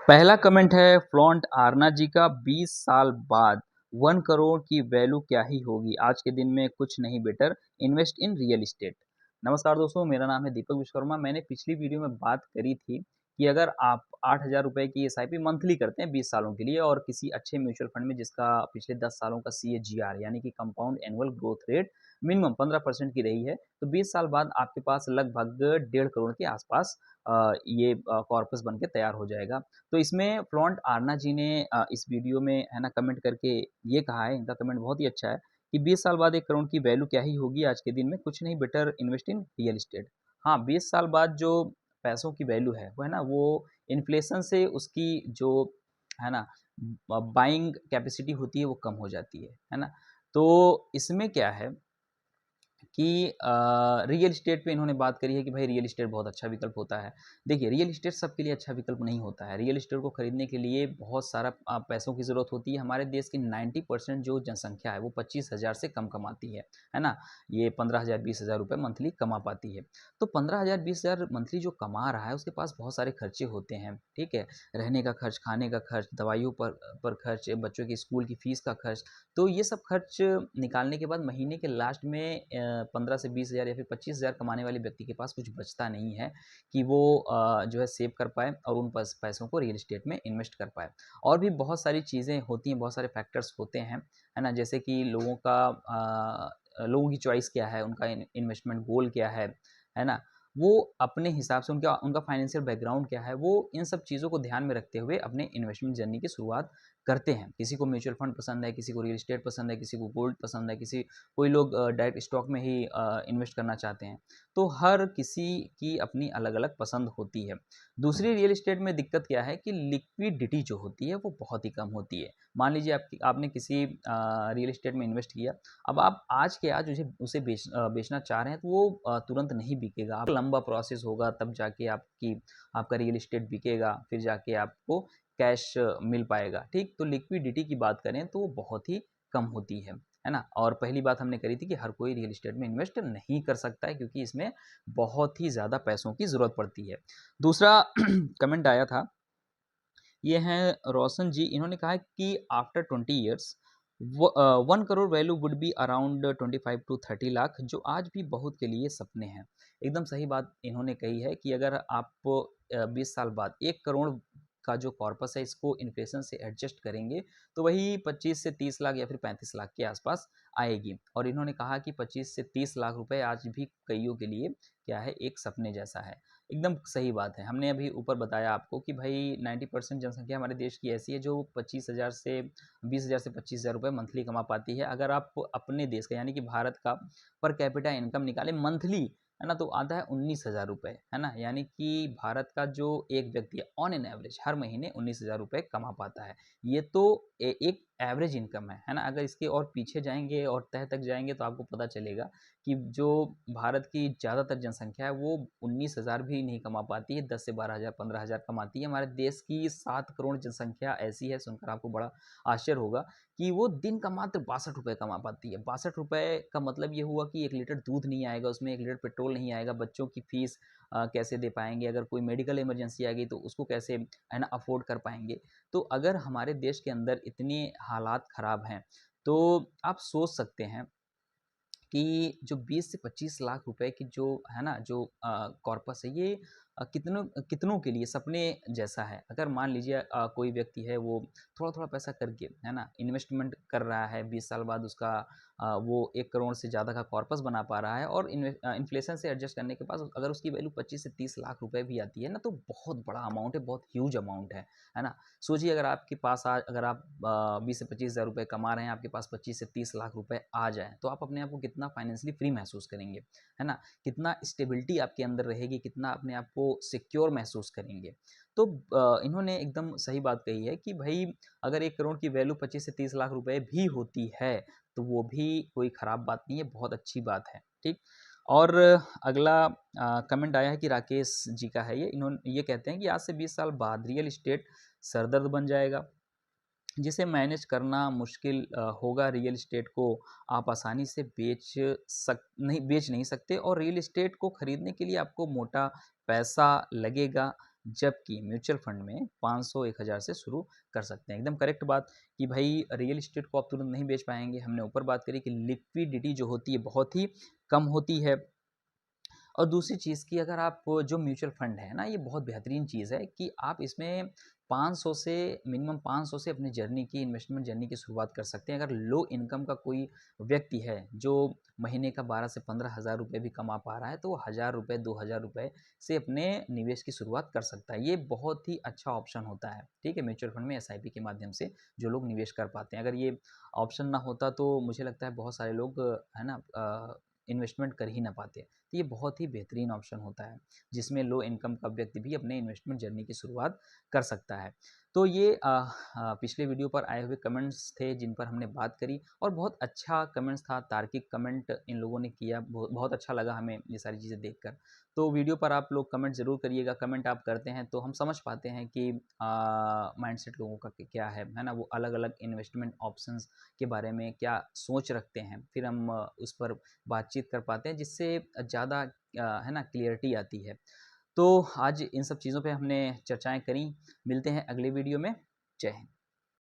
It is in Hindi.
पहला कमेंट है फ्लॉन्ट आरना जी का 20 साल बाद 1 करोड़ की वैल्यू क्या ही होगी आज के दिन में कुछ नहीं better invest in real estate. नमस्कार दोस्तों, मेरा नाम है दीपक विश्वकर्मा। मैंने पिछली वीडियो में बात करी थी कि अगर आप 8,000 रुपए की एसआईपी मंथली करते हैं 20 सालों के लिए और किसी अच्छे म्यूचुअल फंड में जिसका पिछले 10 सालों का सीएजीआर यानी कि compound annual growth rate minimum 15% की रही है, तो 20 साल बाद आपके पास लगभग 1.5 करोड़ के आसपास ये कॉर्पस बन के तैयार हो जाएगा। तो इसमें फ्लॉन्ट आरना जी ने इस वीडियो में है ना कमेंट करके ये कहा है, इनका कमेंट बहुत ही अच्छा है कि 20 साल बाद 1 करोड़ की वैल्यू क्या ही होगी आज के दिन में, कुछ नहीं better invest in real estate. हाँ, 20 साल बाद जो पैसों की वैल्यू है वो है ना वो इन्फ्लेशन से उसकी जो है ना बाइंग कैपेसिटी होती है वो कम हो जाती है ना। तो इसमें क्या है कि रियल एस्टेट पे इन्होंने बात करी है कि भाई रियल एस्टेट बहुत अच्छा विकल्प होता है। देखिए, रियल एस्टेट सबके लिए अच्छा विकल्प नहीं होता है। रियल एस्टेट को खरीदने के लिए बहुत सारा पैसों की ज़रूरत होती है। हमारे देश की 90% जो जनसंख्या है वो 25,000 से कम कमाती है ना? ये 15,000 20,000 रुपए मंथली कमा पाती है। तो 15,000 20,000 मंथली जो कमा रहा है उसके पास बहुत सारे खर्चे होते हैं, ठीक है? रहने का खर्च, खाने का खर्च, दवाइयों पर खर्च, बच्चों की स्कूल की फीस का खर्च। तो ये सब खर्च निकालने के बाद महीने के लास्ट में 15 से 20,000 या फिर 25,000 कमाने वाले व्यक्ति के पास कुछ बचता नहीं है कि वो जो है सेव कर पाए और उन पैसों को रियल एस्टेट में इन्वेस्ट कर पाए। और भी बहुत सारी चीज़ें होती हैं, बहुत सारे फैक्टर्स होते हैं, है ना? जैसे कि लोगों की चॉइस क्या है, उनका इन्वेस्टमेंट गोल क्या है ना? वो अपने हिसाब से उनका उनका फाइनेंशियल बैकग्राउंड क्या है, वो इन सब चीज़ों को ध्यान में रखते हुए अपने इन्वेस्टमेंट जर्नी की शुरुआत करते हैं। किसी को म्यूचुअल फंड पसंद है, किसी को रियल एस्टेट पसंद है, किसी को गोल्ड पसंद है, कोई लोग डायरेक्ट स्टॉक में ही इन्वेस्ट करना चाहते हैं। तो हर किसी की अपनी अलग-अलग पसंद होती है। दूसरी रियल एस्टेट में दिक्कत क्या है कि लिक्विडिटी जो होती है वो बहुत ही कम होती है। मान लीजिए आपने किसी रियल एस्टेट में इन्वेस्ट किया, अब आप आज के आज उसे बेचना चाह रहे हैं तो वो तुरंत नहीं बिकेगा। लंबा प्रोसेस होगा तब जाके आपका रियल एस्टेट बिकेगा, फिर जाके आपको कैश मिल पाएगा, ठीक? तो लिक्विडिटी की बात करें तो वो बहुत ही कम होती है ना? और पहली बात हमने करी थी कि हर कोई रियल एस्टेट में इन्वेस्ट नहीं कर सकता है क्योंकि इसमें बहुत ही ज़्यादा पैसों की ज़रूरत पड़ती है। दूसरा कमेंट आया था, ये हैं रोशन जी, इन्होंने कहा है कि after 20 years 1 crore value would be around 25 to 30 lakh, जो आज भी बहुत के लिए सपने हैं। एकदम सही बात इन्होंने कही है कि अगर आप 20 साल बाद 1 करोड़ का जो कॉर्पस है इसको इन्फ्लेशन से एडजस्ट करेंगे तो वही 25 से 30 लाख या फिर 35 लाख के आसपास आएगी। और इन्होंने कहा कि 25 से 30 लाख रुपए आज भी कईयों के लिए क्या है, एक सपने जैसा है। एकदम सही बात है। हमने अभी ऊपर बताया आपको कि भाई 90% जनसंख्या हमारे देश की ऐसी है जो 25,000 से 20,000 से 25,000 रुपए मंथली कमा पाती है। अगर आप अपने देश का यानी कि भारत का पर कैपिटा इनकम निकालें मंथली, है ना, तो आता है 19,000 रुपए, है ना? यानी कि भारत का जो एक व्यक्ति है ऑन एन एवरेज हर महीने 19,000 रुपए कमा पाता है। ये तो एक एवरेज इनकम है ना? अगर इसके और पीछे जाएँगे और तह तक जाएँगे तो आपको पता चलेगा कि जो भारत की ज़्यादातर जनसंख्या है वो 19,000 भी नहीं कमा पाती है, 10 से 12,000 15,000 कमाती है। हमारे देश की 7 करोड़ जनसंख्या ऐसी है, सुनकर आपको बड़ा आश्चर्य होगा कि वो दिन का मात्र 62 रुपए कमा पाती है। 62 रुपए का मतलब ये हुआ कि 1 लीटर दूध नहीं आएगा उसमें, 1 लीटर पेट्रोल नहीं आएगा, बच्चों की फीस कैसे दे पाएँगे, अगर कोई मेडिकल इमरजेंसी आ गई तो उसको कैसे है ना अफ़ोर्ड कर पाएँगे। तो अगर हमारे देश के अंदर इतने हालात ख़राब हैं, तो आप सोच सकते हैं कि जो 20 से 25 लाख रुपए की जो है ना जो कॉर्पस है ये कितनों कितनों के लिए सपने जैसा है। अगर मान लीजिए कोई व्यक्ति है वो थोड़ा-थोड़ा पैसा करके है ना इन्वेस्टमेंट कर रहा है, 20 साल बाद उसका वो 1 करोड़ से ज़्यादा का कॉर्पस बना पा रहा है और इन्फ्लेशन से एडजस्ट करने के बाद अगर उसकी वैल्यू 25 से 30 लाख रुपए भी आती है ना तो बहुत बड़ा अमाउंट है, बहुत ह्यूज अमाउंट है ना? सोचिए अगर आपके पास आज अगर आप 20 से 25,000 रुपए कमा रहे हैं, आपके पास 25 से 30 लाख रुपए आ जाएँ, तो आप अपने आप को कितना फाइनेंशियली फ्री महसूस करेंगे, है ना? कितना स्टेबिलिटी आपके अंदर रहेगी, कितना अपने आप को सिक्योर महसूस करेंगे। तो इन्होंने एकदम सही बात कही है कि भई अगर 1 करोड़ की वैल्यू 25 से 30 लाख रुपए भी होती है, तो वो भी कोई खराब बात नहीं है, बहुत अच्छी बात है, ठीक? और अगला कमेंट आया है कि राकेश जी का है ये कहते हैं कि आज से 20 साल बाद रियल एस्टेट सरदर्द बन जाएगा, जिसे मैनेज करना मुश्किल होगा। रियल एस्टेट को आप आसानी से बेच नहीं सकते और रियल एस्टेट को खरीदने के लिए आपको मोटा पैसा लगेगा, जबकि म्यूचुअल फंड में 500 1000 से शुरू कर सकते हैं। एकदम करेक्ट बात कि भाई रियल एस्टेट को आप तुरंत नहीं बेच पाएंगे। हमने ऊपर बात करी कि लिक्विडिटी जो होती है बहुत ही कम होती है। और दूसरी चीज़ कि अगर आप जो म्यूचुअल फंड है ना, ये बहुत बेहतरीन चीज़ है कि आप इसमें 500 से मिनिमम 500 से अपनी जर्नी की इन्वेस्टमेंट जर्नी की शुरुआत कर सकते हैं। अगर लो इनकम का कोई व्यक्ति है जो महीने का 12 से 15 हज़ार रुपये भी कमा पा रहा है, तो वो 1000 रुपये 2000 रुपये से अपने निवेश की शुरुआत कर सकता है। ये बहुत ही अच्छा ऑप्शन होता है, ठीक है, म्यूचुअल फंड में एसआईपी के माध्यम से जो लोग निवेश कर पाते हैं। अगर ये ऑप्शन ना होता तो मुझे लगता है बहुत सारे लोग है ना इन्वेस्टमेंट कर ही ना पाते। तो ये बहुत ही बेहतरीन ऑप्शन होता है जिसमें लो इनकम का व्यक्ति भी अपने इन्वेस्टमेंट जर्नी की शुरुआत कर सकता है। तो ये पिछले वीडियो पर आए हुए कमेंट्स थे जिन पर हमने बात करी, और बहुत अच्छा कमेंट्स था, तार्किक कमेंट इन लोगों ने किया, बहुत अच्छा लगा हमें ये सारी चीज़ें देखकर। तो वीडियो पर आप लोग कमेंट ज़रूर करिएगा। कमेंट आप करते हैं तो हम समझ पाते हैं कि माइंडसेट लोगों का क्या है ना, वो अलग अलग इन्वेस्टमेंट ऑप्शंस के बारे में क्या सोच रखते हैं, फिर हम उस पर बातचीत कर पाते हैं जिससे ज़्यादा है ना क्लियरिटी आती है। तो आज इन सब चीज़ों पे हमने चर्चाएँ करी। मिलते हैं अगले वीडियो में। जय हिंद।